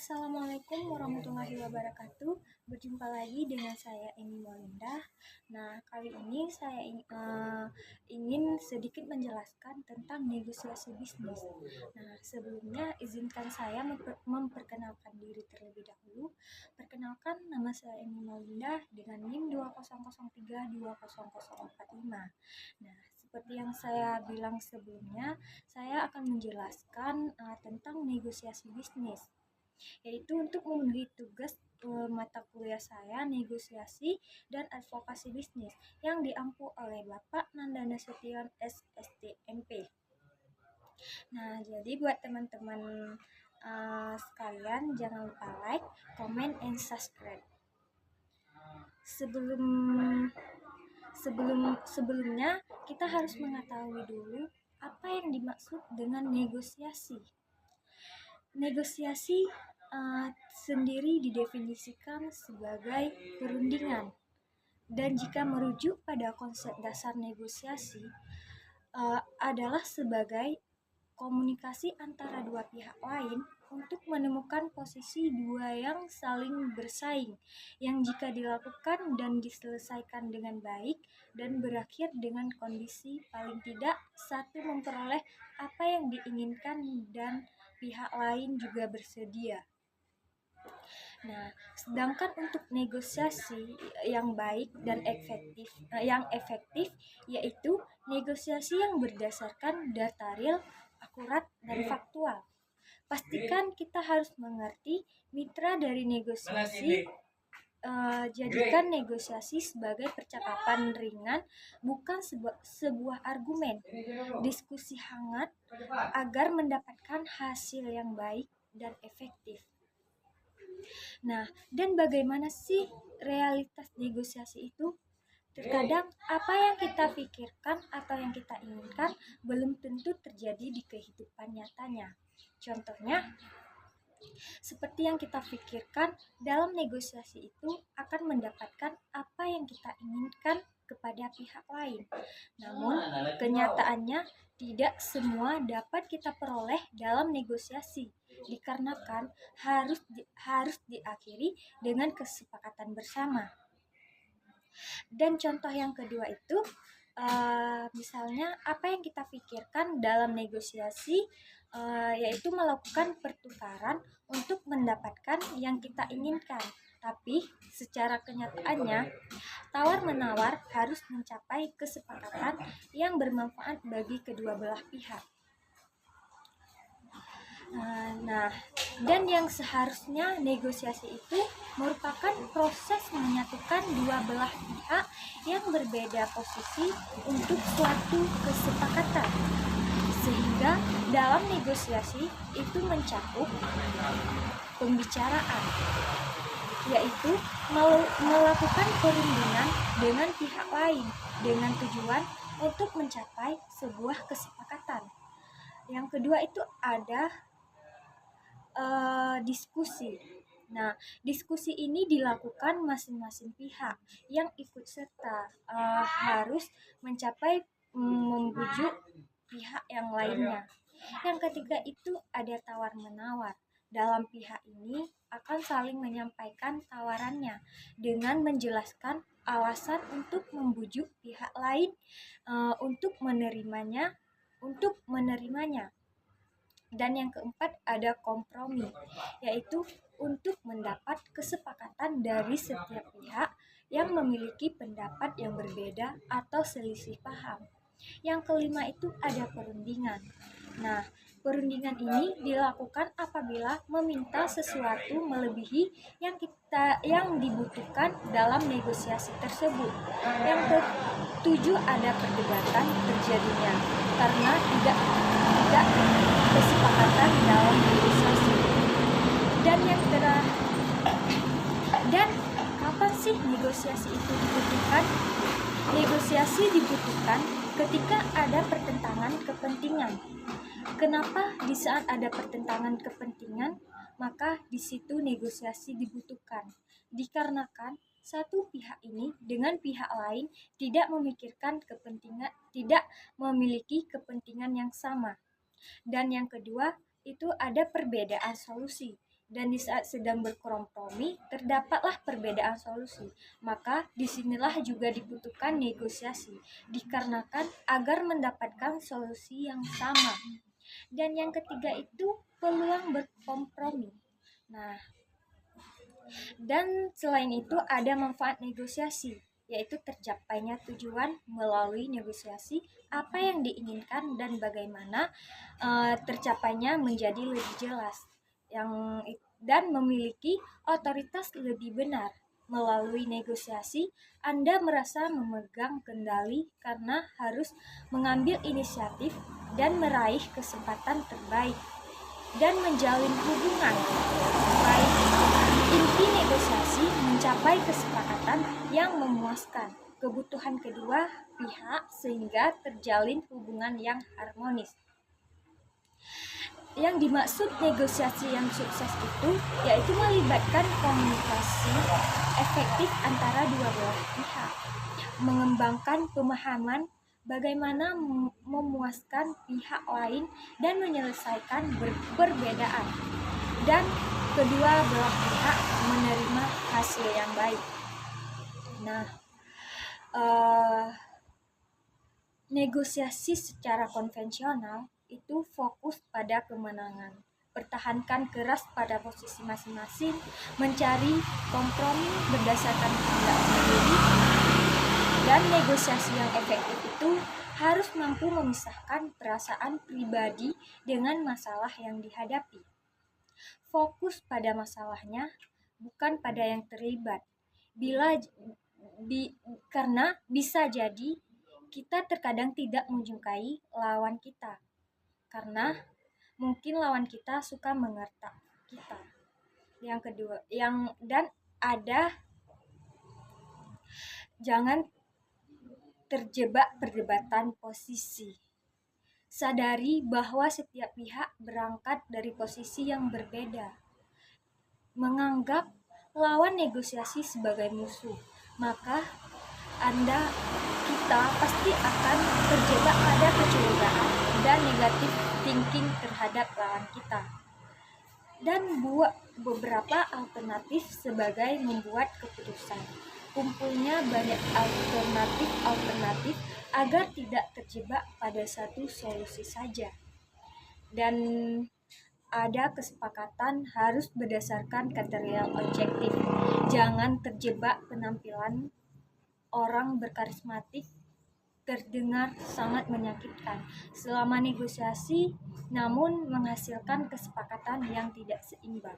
Assalamualaikum warahmatullahi wabarakatuh. Berjumpa lagi dengan saya Eni Molinda. Nah, kali ini saya ingin sedikit menjelaskan tentang negosiasi bisnis. Nah, sebelumnya izinkan saya memperkenalkan diri terlebih dahulu. Perkenalkan, nama saya Eni Molinda dengan NIM 2003200045. Nah, seperti yang saya bilang sebelumnya, saya akan menjelaskan tentang negosiasi bisnis, yaitu untuk memenuhi tugas mata kuliah saya negosiasi dan advokasi bisnis yang diampu oleh Bapak Nanda Nasution SSTMP. Nah, jadi buat teman-teman sekalian, jangan lupa like, comment, and subscribe. Sebelumnya kita harus mengetahui dulu apa yang dimaksud dengan negosiasi. Negosiasi sendiri didefinisikan sebagai perundingan, dan jika merujuk pada konsep dasar negosiasi adalah sebagai komunikasi antara dua pihak lain untuk menemukan posisi dua yang saling bersaing, yang jika dilakukan dan diselesaikan dengan baik dan berakhir dengan kondisi paling tidak satu memperoleh apa yang diinginkan dan pihak lain juga bersedia. Nah, sedangkan untuk negosiasi yang baik dan efektif yaitu negosiasi yang berdasarkan data real, akurat, dan faktual. Pastikan kita harus mengerti mitra dari negosiasi. Jadikan negosiasi sebagai percakapan ringan, bukan sebuah argumen. Diskusi hangat agar mendapatkan hasil yang baik dan efektif. Nah, dan bagaimana sih realitas negosiasi itu? Terkadang apa yang kita pikirkan atau yang kita inginkan belum tentu terjadi di kehidupan nyatanya. Contohnya, seperti yang kita pikirkan dalam negosiasi itu akan mendapatkan apa yang kita inginkan kepada pihak lain. Namun, kenyataannya tidak semua dapat kita peroleh dalam negosiasi, dikarenakan harus diakhiri dengan kesepakatan bersama. Dan contoh yang kedua itu, misalnya apa yang kita pikirkan dalam negosiasi yaitu melakukan pertukaran untuk mendapatkan yang kita inginkan. Tapi secara kenyataannya, tawar-menawar harus mencapai kesepakatan yang bermanfaat bagi kedua belah pihak. Nah, dan yang seharusnya negosiasi itu merupakan proses menyatukan dua belah pihak yang berbeda posisi untuk suatu kesepakatan, sehingga dalam negosiasi itu mencakup pembicaraan, yaitu melakukan perundingan dengan pihak lain dengan tujuan untuk mencapai sebuah kesepakatan. Yang kedua itu ada diskusi. Nah, diskusi ini dilakukan masing-masing pihak yang ikut serta harus mencapai membujuk pihak yang lainnya. Yang ketiga itu ada tawar-menawar. Dalam pihak ini akan saling menyampaikan tawarannya dengan menjelaskan alasan untuk membujuk pihak lain untuk menerimanya. Dan yang keempat ada kompromi, yaitu untuk mendapat kesepakatan dari setiap pihak yang memiliki pendapat yang berbeda atau selisih paham. Yang kelima itu ada perundingan. Nah, perundingan ini dilakukan apabila meminta sesuatu melebihi yang dibutuhkan dalam negosiasi tersebut. Yang ketujuh ada perdebatan terjadinya karena tidak kesepakatan dalam negosiasi. Dan kapan sih negosiasi itu dibutuhkan? Negosiasi dibutuhkan ketika ada pertentangan kepentingan. Kenapa di saat ada pertentangan kepentingan, maka di situ negosiasi dibutuhkan? Dikarenakan satu pihak ini dengan pihak lain tidak memiliki kepentingan yang sama. Dan yang kedua itu ada perbedaan solusi. dan di saat sedang berkompromi terdapatlah perbedaan solusi. Maka disinilah juga dibutuhkan negosiasi, dikarenakan agar mendapatkan solusi yang sama. Dan yang ketiga itu peluang berkompromi. Nah, dan selain itu ada manfaat negosiasi, yaitu tercapainya tujuan melalui negosiasi apa yang diinginkan dan bagaimana tercapainya menjadi lebih jelas dan memiliki otoritas lebih benar. Melalui negosiasi, Anda merasa memegang kendali karena harus mengambil inisiatif dan meraih kesempatan terbaik dan menjalin hubungan baik. Inti negosiasi mencapai kesepakatan yang memuaskan kebutuhan kedua pihak sehingga terjalin hubungan yang harmonis. Yang dimaksud negosiasi yang sukses itu yaitu melibatkan komunikasi efektif antara dua belah pihak, mengembangkan pemahaman bagaimana memuaskan pihak lain dan menyelesaikan perbedaan, dan kedua belah pihak menerima hasil yang baik. Nah, negosiasi secara konvensional itu fokus pada kemenangan, pertahankan keras pada posisi masing-masing, mencari kompromi berdasarkan kehendak sendiri, dan negosiasi yang efektif itu harus mampu memisahkan perasaan pribadi dengan masalah yang dihadapi. Fokus pada masalahnya, bukan pada yang terlibat. Karena bisa jadi kita terkadang tidak menyukai lawan kita, karena mungkin lawan kita suka mengertak kita. Yang kedua, jangan terjebak perdebatan posisi. Sadari bahwa setiap pihak berangkat dari posisi yang berbeda. Menganggap lawan negosiasi sebagai musuh, maka kita pasti akan terjebak pada kecurigaan dan negatif thinking terhadap lawan kita. Dan buat beberapa alternatif sebagai membuat keputusan. Kumpulnya banyak alternatif agar tidak terjebak pada satu solusi saja. Dan ada kesepakatan harus berdasarkan kriteria objektif. Jangan terjebak penampilan orang berkarismatik terdengar sangat menyakitkan selama negosiasi, namun menghasilkan kesepakatan yang tidak seimbang.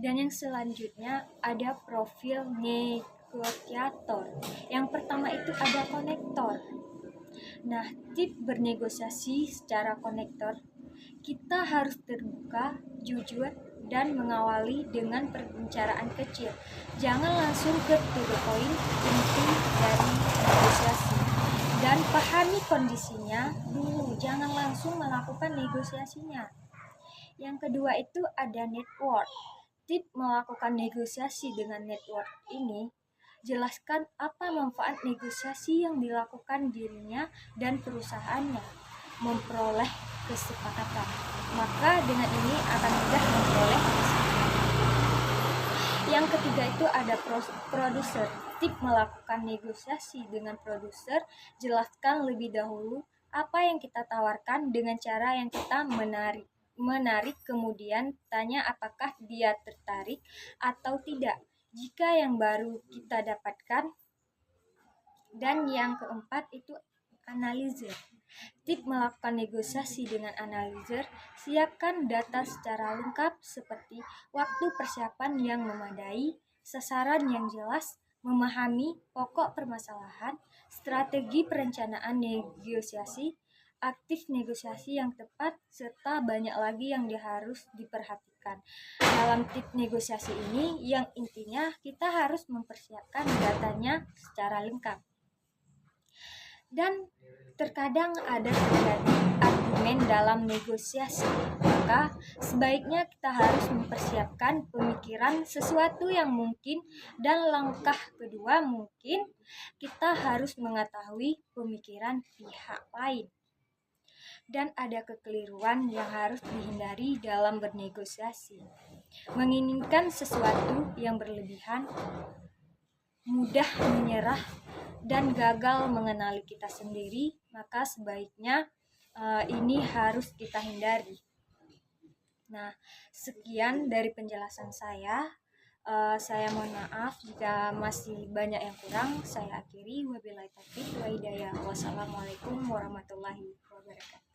Dan yang selanjutnya ada profil negosiator. Yang pertama itu ada konektor. Nah, tip bernegosiasi secara konektor, kita harus terbuka, jujur, dan mengawali dengan pembicaraan kecil. Jangan langsung ke to the point inti dari negosiasi. Dan pahami kondisinya dulu, jangan langsung melakukan negosiasinya. Yang kedua itu ada network. Tip melakukan negosiasi dengan network ini, jelaskan apa manfaat negosiasi yang dilakukan dirinya dan perusahaannya memperoleh kesepakatan. Maka dengan ini akan mudah memperoleh kesepakatan. Yang ketiga itu ada produser. Tip melakukan negosiasi dengan produser, jelaskan lebih dahulu apa yang kita tawarkan dengan cara yang kita menarik, kemudian tanya apakah dia tertarik atau tidak jika yang baru kita dapatkan. Dan yang keempat itu analizer. Tip melakukan negosiasi dengan analizer, siapkan data secara lengkap seperti waktu persiapan yang memadai, sasaran yang jelas, memahami pokok permasalahan, strategi perencanaan negosiasi, aktif negosiasi yang tepat, serta banyak lagi yang harus diperhatikan. Dalam tip negosiasi ini, yang intinya kita harus mempersiapkan datanya secara lengkap. Dan terkadang ada terjadi argumen dalam negosiasi, maka sebaiknya kita harus mempersiapkan pemikiran sesuatu yang mungkin, dan langkah kedua mungkin kita harus mengetahui pemikiran pihak lain. dan ada kekeliruan yang harus dihindari dalam bernegosiasi. Menginginkan sesuatu yang berlebihan, mudah menyerah, dan gagal mengenali kita sendiri, maka sebaiknya ini harus kita hindari. Nah, sekian dari penjelasan saya. Saya mohon maaf jika masih banyak yang kurang. Saya akhiri. Wabillahi taufiq wa hidayah. Wassalamualaikum warahmatullahi wabarakatuh.